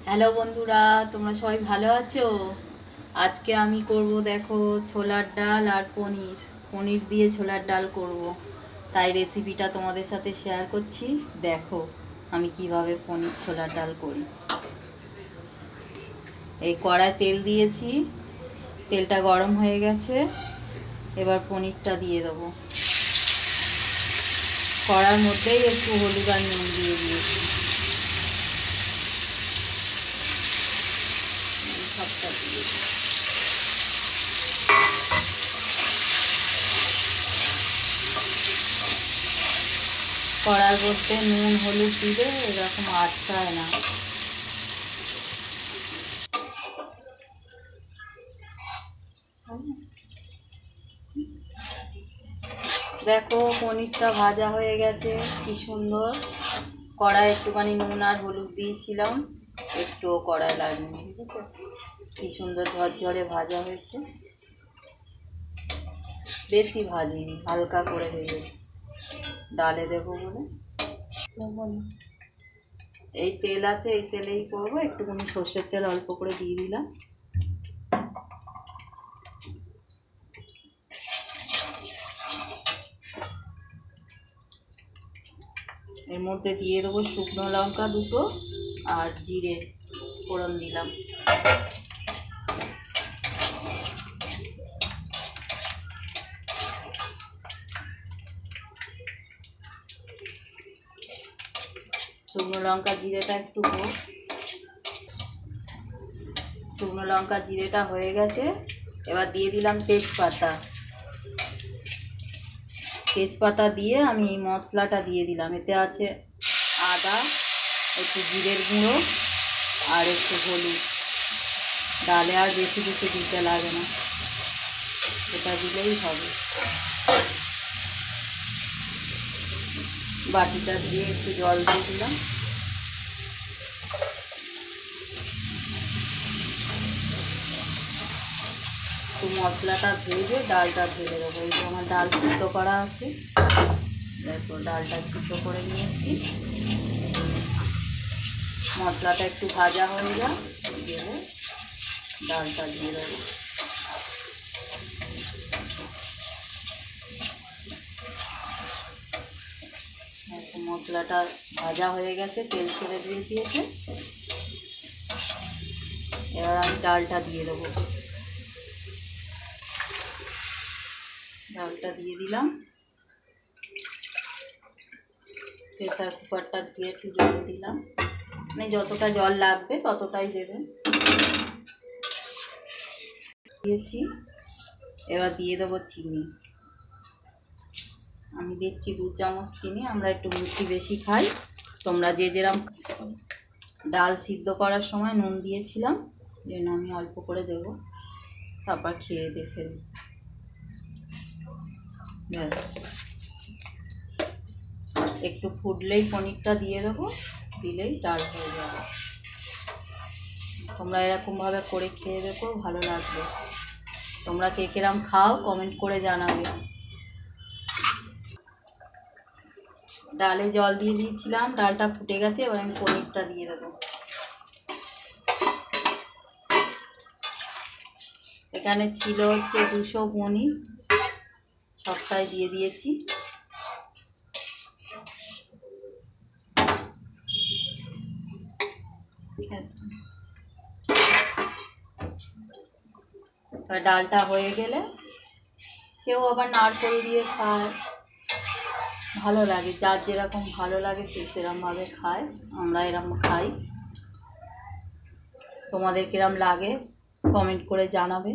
Hello বন্ধুরা, তোমরা সবাই ভালো আছো? আজকে আমি করব দেখো ছোলার ডাল আর পনির। পনির দিয়ে ছোলার ডাল করব, তাই রেসিপিটা তোমাদের সাথে শেয়ার করছি। দেখো আমি কিভাবে পনির ছোলার ডাল করি। এই কড়ায় তেল দিয়েছি, তেলটা গরম হয়ে গেছে। এবার পনিরটা দিয়ে দেবো। কড়ার মধ্যেই একটু হলুদ আর নুন দিয়ে দিয়েছি। সবটা দিয়ে কড়ার মধ্যে নুন হলুদ দিলে এরকম আটকায় না। দেখো পনিরটা ভাজা হয়ে গেছে, কি সুন্দর। কড়াই একটুখানি নুন আর হলুদ দিয়েছিলাম, একটুও কড়াই লাগেনি। কি সুন্দর ঝরঝরে ভাজা হয়েছে, বেশি ভাজিনি, হালকা করে ভেজেছি ডালে দেবো বলে। এই তেল আছে, এই তেলেই করবো। একটুখানি সর্ষের তেল অল্প করে দিয়ে দিলাম। এর মধ্যে দিয়ে দেবো শুকনো লঙ্কা দুটো আর জিরে ফোড়ন দিলাম। শুকনো লঙ্কা জিরেটা একটু হোক। শুকনো লঙ্কা জিরেটা হয়ে গেছে, এবার দিয়ে দিলাম তেজপাতা। তেজপাতা দিয়ে আমি এই মশলাটা দিয়ে দিলাম। এতে আছে আদা, একটু জিরের গুঁড়ো আর একটু হলুদ। ডালে আর বেশি কিছু দিতে লাগে না, এটা দিলেই হবে। বাটিটা দিয়ে একটু জল দিয়ে দিলাম। তো মশলাটা ভেজে ডালটা ঢেলে দেবো। এই যে আমার ডাল সিদ্ধ করা আছে, দেখো ডালটা সিদ্ধ করে নিয়েছি। মশলাটা একটু ভাজা হয়ে যায়, গেলে ডালটা দিয়ে দেবো। মশলাটা ভাজা হয়ে গেছে, তেল ছেড়ে দিয়ে দিয়েছে। এবার আমি ডালটা দিয়ে দেবো। ডালটা দিয়ে দিলাম। প্রেসার কুকারটা দিয়ে একটু জল দিলাম, মানে যতটা জল লাগবে ততটাই দেবেন। দিয়েছি। এবার দিয়ে দেবো চিনি। আমি দিচ্ছি 2 চামচ চিনি। আমরা একটু মিষ্টি বেশি খাই, তোমরা যে যেরকম। ডাল সিদ্ধ করার সময় নুন দিয়েছিলাম, যেন আমি অল্প করে দেবো, তারপর খেয়ে দেখে। ব্যাস, একটু ফুটলেই পনিরটা দিয়ে দেবো, দিলেই ডাল হয়ে যাবে। তোমরা এরকমভাবে করে খেয়ে দেখো, ভালো লাগবে। তোমরা কে কিরম খাও কমেন্ট করে জানাবে। ডালে জল দিয়ে দিয়েছিলাম, ডালটা ফুটে গেছে। এবার আমি পনিরটা দিয়ে দেবো। এখানে ছিল হচ্ছে 200 পনির, সবটাই দিয়ে দিয়েছি। ডালটা হয়ে গেলে কেউ আবার নারকেল দিয়ে খায়, ভালো লাগে। যার যেরকম ভালো লাগে সে সেরকমভাবে খায়, আমরা এরকম খাই। তোমাদের কিরম লাগে কমেন্ট করে জানাবে।